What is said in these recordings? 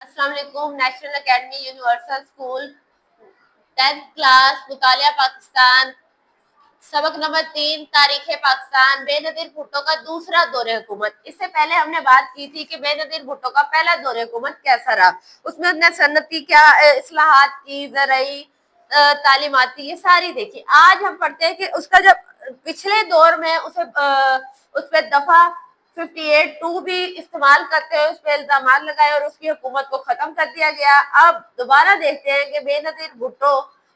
السلام علیکم۔ National academy universal school 10th class مطالعہ پاکستان سبق نمبر 3 تاریخ پاکستان بے نظیر بھٹو کا دوسرا دور حکومت۔ اس سے پہلے ہم نے بات کی تھی کہ بے نظیر بھٹو کا پہلا دور حکومت کیسا رہا، اس میں انہیں صنعتی کیا اصلاحات کی، زرعی تعلیماتی، یہ ساری دیکھی۔ آج ہم پڑھتے ہیں کہ اس کا جب پچھلے دور میں اس پہ دفعہ 58(2) بھی استعمال کرتے ہوئے اس پہ الزامات لگائے اور اس کی حکومت کو ختم کر دیا گیا۔ اب دوبارہ دیکھتے ہیں کہ بے نظیر بھٹو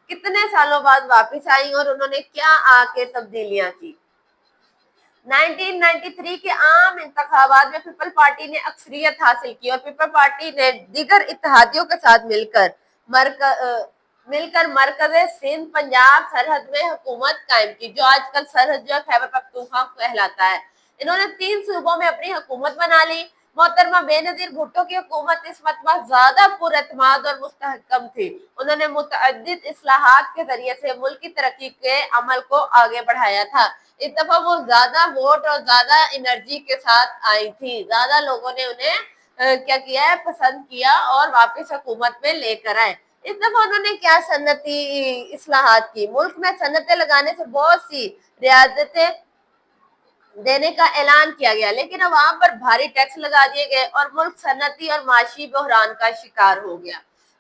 کتنے سالوں بعد واپس آئی اور انہوں نے کیا آ کے تبدیلیاں کی۔ 1993 کے عام انتخابات میں پیپل پارٹی نے اکثریت حاصل کی اور پیپل پارٹی نے دیگر اتحادیوں کے ساتھ مل کر مرکز سندھ پنجاب سرحد میں حکومت قائم کی، جو آج کل سرحد جو خیبر پختونخوا کہلاتا ہے۔ انہوں نے 3 صوبوں میں اپنی حکومت بنا لی۔ محترمہ بے نظیر بھٹو کی حکومت اس مرتبہ زیادہ پر اعتماد اور مستحکم تھی۔ انہوں نے متعدد اصلاحات کے ذریعے سے ملک کی ترقی کے عمل کو آگے بڑھایا تھا۔ اس دفعہ وہ زیادہ ووٹ اور زیادہ انرجی کے ساتھ آئی تھی، زیادہ لوگوں نے انہیں کیا کیا ہے، پسند کیا اور واپس حکومت میں لے کر آئے۔ اس دفعہ انہوں نے کیا صنعتی اصلاحات کی، ملک میں صنعتیں لگانے سے بہت سی ریاستیں دینے کا اعلان کیا گیا، لیکن عوام پر بھاری ٹیکس لگا دیے گئے اور ملک صنعتی اور معاشی بحران کا شکار ہو گیا۔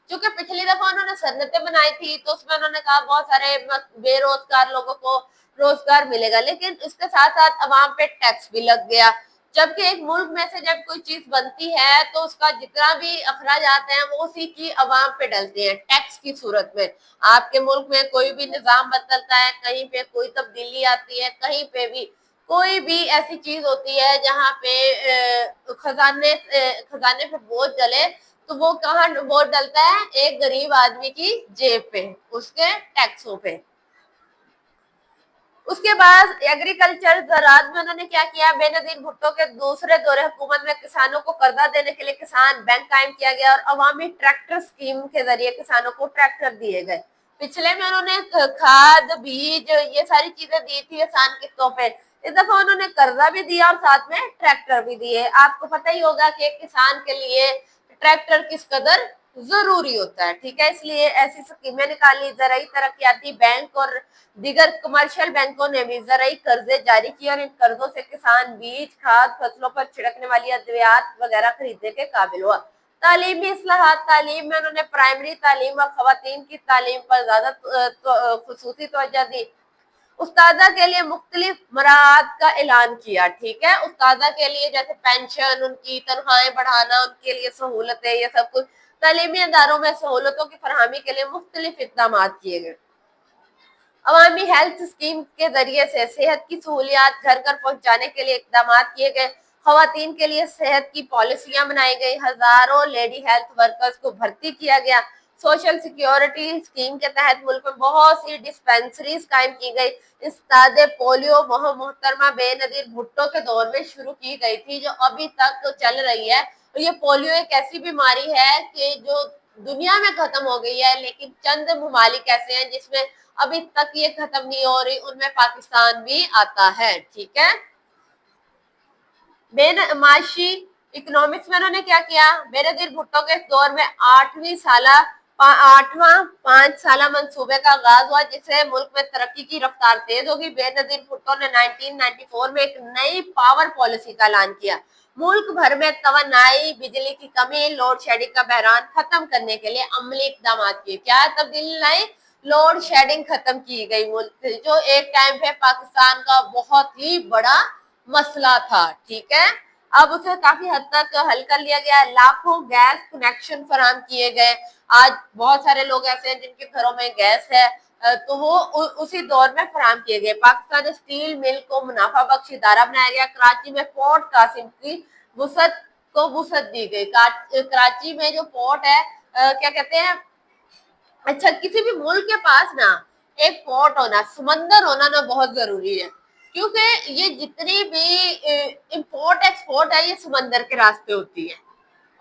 چونکہ پچھلی دفعہ انہوں نے صنعتیں بنائی تھی تو اس میں انہوں نے کہا بہت سارے بے روزگار لوگوں کو روزگار ملے گا، لیکن اس کے ساتھ ساتھ عوام پہ ٹیکس بھی لگ گیا۔ جبکہ ایک ملک میں سے جب کوئی چیز بنتی ہے تو اس کا جتنا بھی اخراجات ہیں وہ اسی کی عوام پہ ڈلتے ہیں ٹیکس کی صورت میں۔ آپ کے ملک میں کوئی بھی نظام بدلتا ہے، کہیں پہ کوئی تبدیلی آتی ہے، کہیں پہ بھی کوئی بھی ایسی چیز ہوتی ہے جہاں پہ خزانے پہ بوجھ ڈلے تو وہ کہاں بوجھ ڈلتا ہے؟ ایک غریب آدمی کی جیب پہ، اس کے ٹیکسوں پہ۔ اس کے بعد ایگریکلچر زراعت میں انہوں نے کیا کیا، بے نظیر بھٹو کے دوسرے دور حکومت میں کسانوں کو قرضہ دینے کے لیے کسان بینک قائم کیا گیا اور عوامی ٹریکٹر اسکیم کے ذریعے کسانوں کو ٹریکٹر دیے گئے۔ پچھلے میں انہوں نے کھاد، بیج، یہ ساری چیزیں دی تھی آسان قسطوں پہ۔ اس دفعہ انہوں نے قرضہ بھی دیا اور ساتھ میں ٹریکٹر بھی دیے۔ آپ کو پتہ ہی ہوگا کہ ایک کسان کے لیے ٹریکٹر کس قدر ضروری ہوتا ہے، ٹھیک ہے، اس لیے ایسی اسکیمیں نکالی۔ زرعی ترقیاتی بینک اور دیگر کمرشل بینکوں نے بھی زرعی قرضے جاری کیے اور ان قرضوں سے کسان بیج، کھاد، فصلوں پر چھڑکنے والی ادویات وغیرہ خریدنے کے قابل ہوا۔ تعلیمی اصلاحات، تعلیم میں انہوں نے پرائمری تعلیم اور خواتین کی تعلیم پر زیادہ خصوصی توجہ دی۔ استاذہ کے لیے مختلف مراعات کا اعلان کیا، ٹھیک ہے، استاذہ کے لیے جیسے پینشن، ان کی تنخواہیں بڑھانا، ان کے لیے سہولتیں، یہ سب کچھ تعلیمی اداروں میں سہولتوں کی فراہمی کے لیے مختلف اقدامات کیے گئے۔ عوامی ہیلتھ اسکیم کے ذریعے سے صحت کی سہولیات گھر گھر پہنچانے کے لیے اقدامات کیے گئے۔ خواتین کے لیے صحت کی پالیسیاں بنائی گئی، ہزاروں لیڈی ہیلتھ ورکرز کو بھرتی کیا گیا۔ سوشل سیکیورٹی اسکیم کے تحت ملک میں بہت سی ڈسپینسریز قائم کی گئی۔ استاد پولیو مہم محترمہ بے نظیر بھٹو کے دور میں شروع کی گئی تھی، جو ابھی تک چل رہی ہے۔ اور یہ پولیو ایک ایسی بیماری ہے کہ جو دنیا میں ختم ہو گئی ہے، لیکن چند ممالک ایسے ہیں جس میں ابھی تک یہ ختم نہیں ہو رہی، ان میں پاکستان بھی آتا ہے، ٹھیک ہے۔ معاشی اکنامکس میں انہوں نے کیا کیا، بے نظیر بھٹو کے اس دور میں 8واں 5 سالہ منصوبے کا آغاز ہوا، جس سے ملک میں ترقی کی رفتار تیز ہوگی۔ بے نظیر بھٹو نے 1994 میں ایک نئی پاور پالیسی کا اعلان کیا۔ ملک بھر میں توانائی، بجلی کی کمی، لوڈ شیڈنگ کا بحران ختم کرنے کے لیے عملی اقدامات کیے۔ کیا تبدیلی لائی؟ لوڈ شیڈنگ ختم کی گئی، ملک جو ایک ٹائم پہ پاکستان کا بہت ہی بڑا مسئلہ تھا، ٹھیک ہے، اب اسے کافی حد تک حل کر لیا گیا ہے۔ لاکھوں گیس کنیکشن فراہم کیے گئے۔ آج بہت سارے لوگ ایسے ہیں جن کے گھروں میں گیس ہے، تو وہ اسی دور میں فراہم کیے گئے۔ پاکستان اسٹیل مل کو منافع بخش ادارہ بنایا گیا۔ کراچی میں پورٹ قاسم کی وسعت دی گئی۔ کراچی میں جو پورٹ ہے، کیا کہتے ہیں، اچھا، کسی بھی ملک کے پاس نا ایک پورٹ ہونا، سمندر ہونا نا بہت ضروری ہے، کیونکہ یہ جتنی بھی امپورٹ ایکسپورٹ ہے یہ سمندر کے راستے ہوتی ہے۔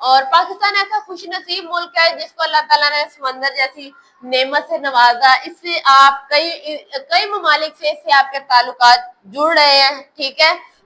اور پاکستان ایسا خوش نصیب ملک ہے جس کو اللہ تعالیٰ نے سمندر جیسی نعمت سے نوازا۔ اس سے آپ کئی ممالک سے اس سے آپ کے تعلقات جڑ رہے ہیں، ٹھیک ہے۔